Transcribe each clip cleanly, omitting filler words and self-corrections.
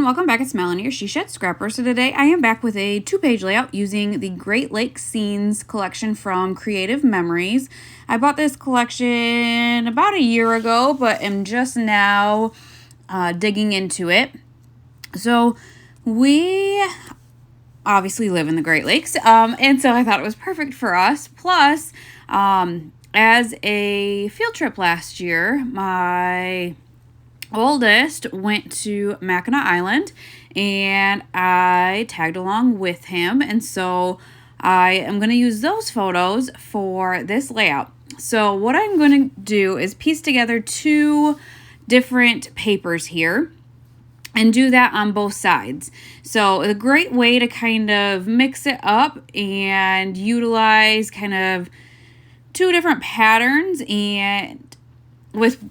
Welcome back. It's Melanie, your She Shed Scrapper. So today I am back with a 2-page layout using the Great Lakes Scenes collection from Creative Memories. I bought this collection about a year ago, but am just now digging into it. So we obviously live in the Great Lakes, and so I thought it was perfect for us. Plus, as a field trip last year, my oldest went to Mackinac Island and I tagged along with him, and so I am going to use those photos for this layout. So what I'm going to do is piece together 2 different papers here and do that on both sides. So a great way to kind of mix it up and utilize kind of 2 different patterns, and with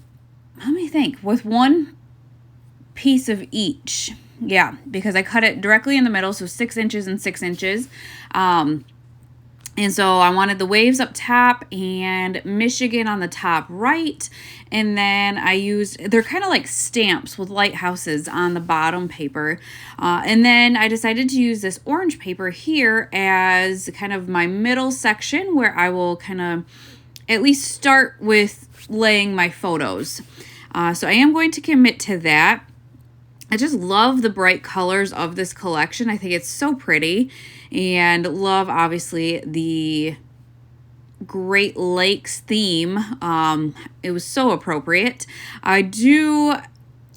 one piece of each. Yeah, because I cut it directly in the middle, so 6 inches and 6 inches. And so I wanted the waves up top and Michigan on the top right. And then they're kind of like stamps with lighthouses on the bottom paper. And then I decided to use this orange paper here as kind of my middle section, where I will kind of at least start with laying my photos. So I am going to commit to that. I just love the bright colors of this collection. I think it's so pretty, and love obviously the Great Lakes theme. It was so appropriate. I did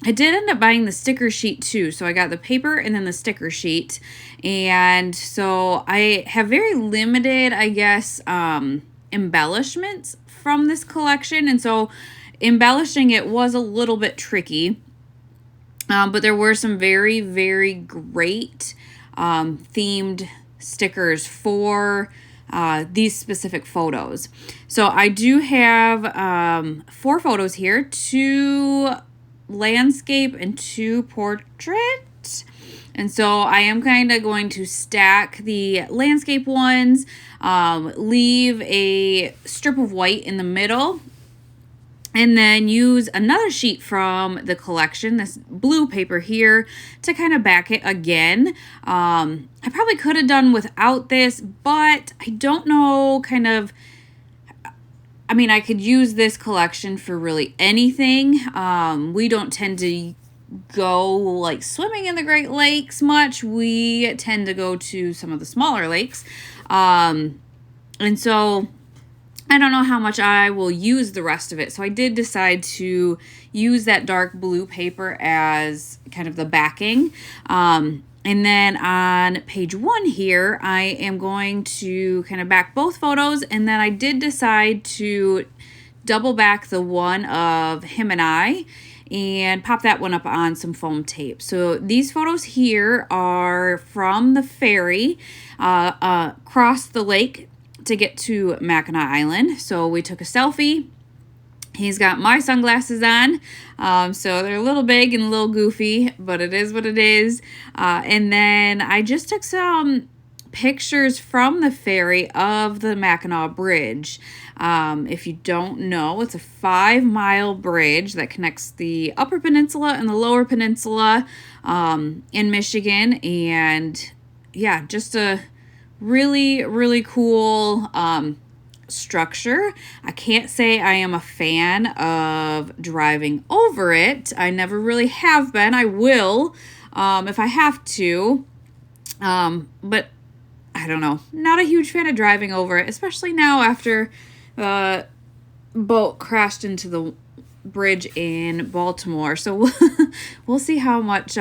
end up buying the sticker sheet too. So I got the paper and then the sticker sheet. And so I have very limited, I guess, embellishments from this collection. And so embellishing it was a little bit tricky. But there were some very, very great themed stickers for these specific photos. So I do have 4 photos here, 2 landscape and 2 portrait. And so I am kind of going to stack the landscape ones, leave a strip of white in the middle, and then use another sheet from the collection, this blue paper here, to kind of back it again. I probably could have done without this, but I don't know, I could use this collection for really anything. We don't tend to go like swimming in the Great Lakes much. We tend to go to some of the smaller lakes. And so I don't know how much I will use the rest of it. So I did decide to use that dark blue paper as kind of the backing. And then on page 1 here, I am going to kind of back both photos. And then I did decide to double back the one of him and I and pop that one up on some foam tape. So these photos here are from the ferry across the lake to get to Mackinac Island. So we took a selfie. He's got my sunglasses on, so they're a little big and a little goofy, but it is what it is. And then I just took some pictures from the ferry of the Mackinac Bridge. If you don't know, it's a 5-mile bridge that connects the Upper Peninsula and the Lower Peninsula in Michigan. And yeah, just a really, really cool structure. I can't say I am a fan of driving over it. I never really have been. I will if I have to. But I don't know. Not a huge fan of driving over it, especially now after the boat crashed into the bridge in Baltimore. So we'll see how much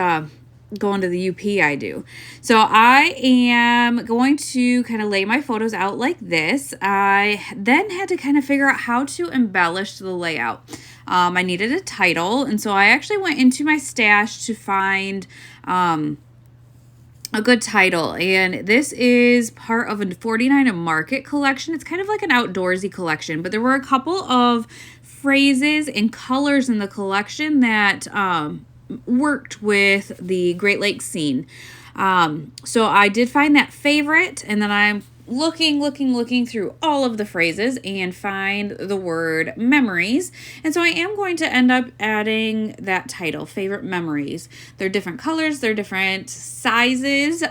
going to the UP I do. So I am going to kind of lay my photos out like this. I then had to kind of figure out how to embellish the layout. I needed a title, and so I actually went into my stash to find a good title, and this is part of a 49 and Market collection. It's kind of like an outdoorsy collection, but there were a couple of phrases and colors in the collection that worked with the Great Lakes scene. So I did find that favorite, and then I'm looking through all of the phrases and find the word memories. And so I am going to end up adding that title, favorite memories. They're different colors, they're different sizes.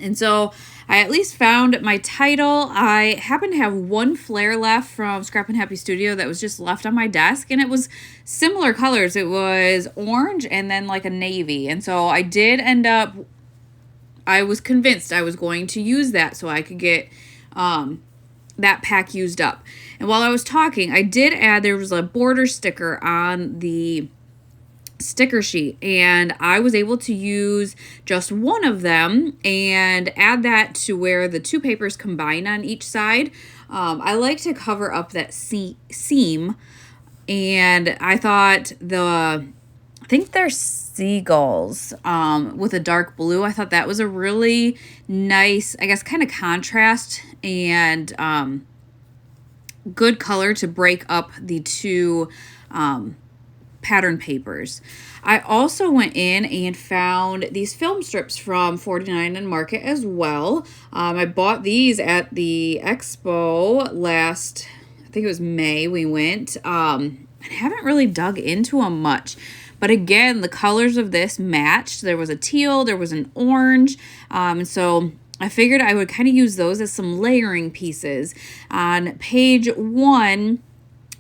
And so I at least found my title. I happen to have one flare left from Scrap and Happy Studio that was just left on my desk, and it was similar colors. It was orange and then like a navy. And so I did end up, I was convinced I was going to use that so I could get that pack used up. And while I was talking, I did add, there was a border sticker on the sticker sheet, and I was able to use just one of them and add that to where the two papers combine on each side. I like to cover up that seam, and I thought I think they're seagulls with a dark blue. I thought that was a really nice, I guess, kind of contrast and good color to break up the two pattern papers. I also went in and found these film strips from 49 and Market as well. I bought these at the expo last, I think it was May we went. I haven't really dug into them much. But again, the colors of this matched. There was a teal, there was an orange. And so I figured I would kind of use those as some layering pieces. On page 1,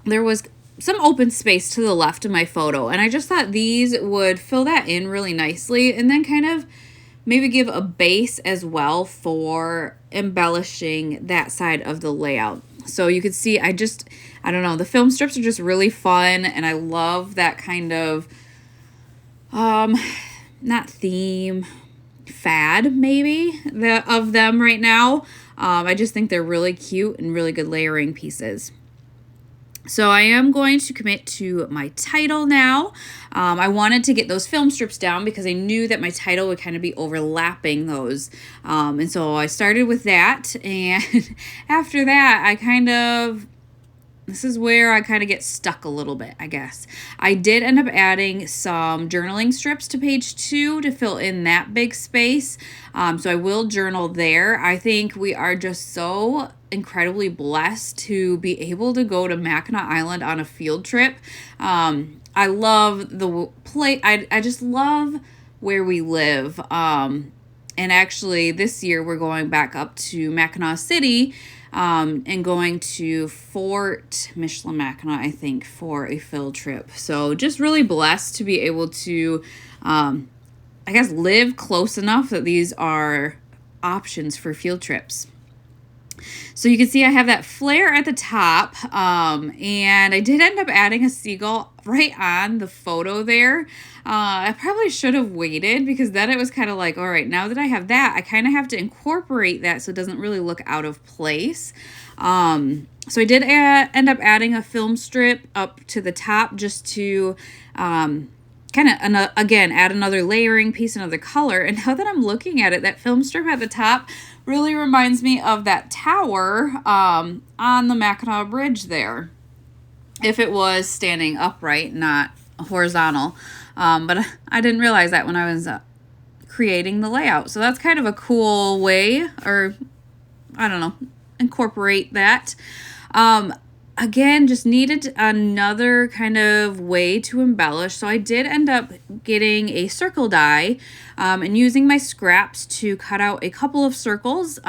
there was some open space to the left of my photo, and I just thought these would fill that in really nicely and then kind of maybe give a base as well for embellishing that side of the layout. So you could see I don't know, the film strips are just really fun, and I love that kind of not theme, fad maybe of them right now. I just think they're really cute and really good layering pieces. So I am going to commit to my title now. I wanted to get those film strips down because I knew that my title would kind of be overlapping those. And so I started with that. And after that, this is where I kind of get stuck a little bit, I guess. I did end up adding some journaling strips to page 2 to fill in that big space. So I will journal there. I think we are just so incredibly blessed to be able to go to Mackinac Island on a field trip. I love the place. I just love where we live. And actually this year we're going back up to Mackinac City and going to Fort Michilimackinac, I think, for a field trip. So just really blessed to be able to, I guess, live close enough that these are options for field trips. So you can see I have that flare at the top, and I did end up adding a seagull right on the photo there. I probably should have waited because then it was kind of like, all right, now that I have that, I kind of have to incorporate that so it doesn't really look out of place. So I did end up adding a film strip up to the top just to kind of, again, add another layering piece, another color. And now that I'm looking at it, that film strip at the top really reminds me of that tower on the Mackinac Bridge there. If it was standing upright, not horizontal. But I didn't realize that when I was creating the layout. So that's kind of a cool way, or I don't know, incorporate that. Again, just needed another kind of way to embellish. So I did end up getting a circle die and using my scraps to cut out a couple of circles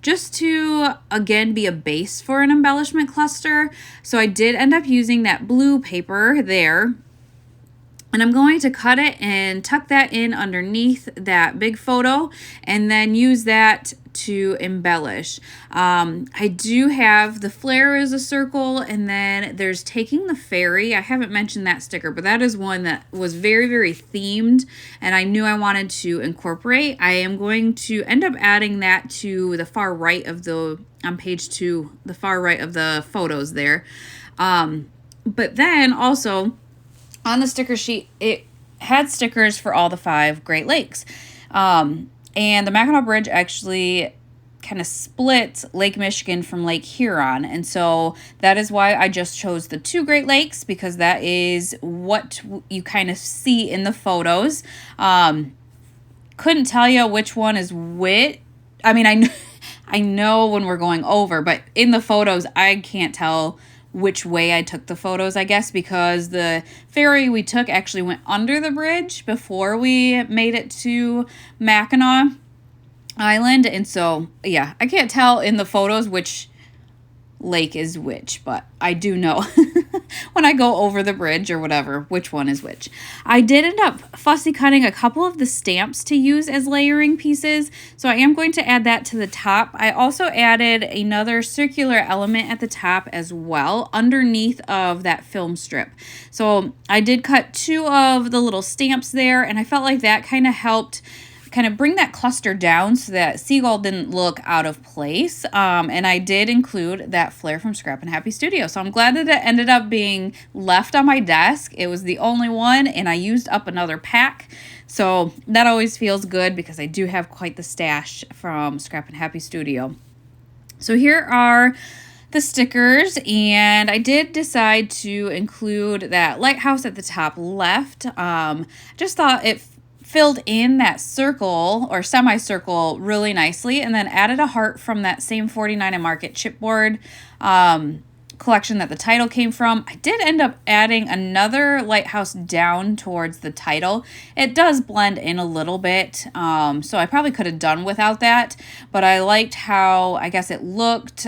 just to, again, be a base for an embellishment cluster. So I did end up using that blue paper there. And I'm going to cut it and tuck that in underneath that big photo and then use that to embellish. I do have the flare as a circle, and then there's taking the ferry. I haven't mentioned that sticker, but that is one that was very, very themed and I knew I wanted to incorporate. I am going to end up adding that to the far right of on page 2, the far right of the photos there. But then also, on the sticker sheet, it had stickers for all the 5 Great Lakes. And the Mackinac Bridge actually kind of splits Lake Michigan from Lake Huron. And so that is why I just chose the 2 Great Lakes, because that is what you kind of see in the photos. Couldn't tell you which one is which. I mean, I know when we're going over, but in the photos, I can't tell which way I took the photos, I guess, because the ferry we took actually went under the bridge before we made it to Mackinac Island. And so, yeah, I can't tell in the photos which lake is which, but I do know when I go over the bridge or whatever, which one is which. I did end up fussy cutting a couple of the stamps to use as layering pieces, so I am going to add that to the top. I also added another circular element at the top as well, underneath of that film strip. So I did cut 2 of the little stamps there, and I felt like that kind of helped kind of bring that cluster down so that seagull didn't look out of place. And I did include that flare from Scrap and Happy Studio. So I'm glad that it ended up being left on my desk. It was the only one, and I used up another pack. So that always feels good because I do have quite the stash from Scrap and Happy Studio. So here are the stickers, and I did decide to include that lighthouse at the top left. Just thought it filled in that circle or semicircle really nicely, and then added a heart from that same 49 and Market chipboard collection that the title came from. I did end up adding another lighthouse down towards the title. It does blend in a little bit, so I probably could have done without that, but I liked how, I guess, it looked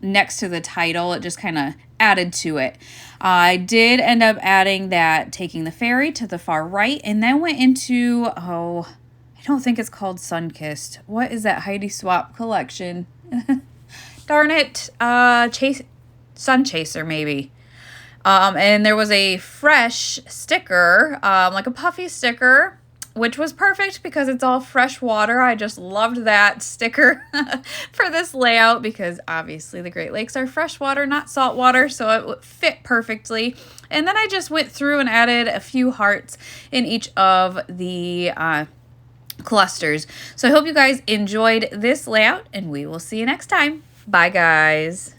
next to the title. It just kind of added to it. I did end up adding that taking the ferry to the far right, and then went into, I don't think it's called Sunkissed. What is that Heidi Swap collection? Darn it. Sun Chaser maybe. And there was a fresh sticker, like a puffy sticker, which was perfect because it's all fresh water. I just loved that sticker for this layout because obviously the Great Lakes are freshwater, not saltwater, so it would fit perfectly. And then I just went through and added a few hearts in each of the clusters. So I hope you guys enjoyed this layout, and we will see you next time. Bye, guys.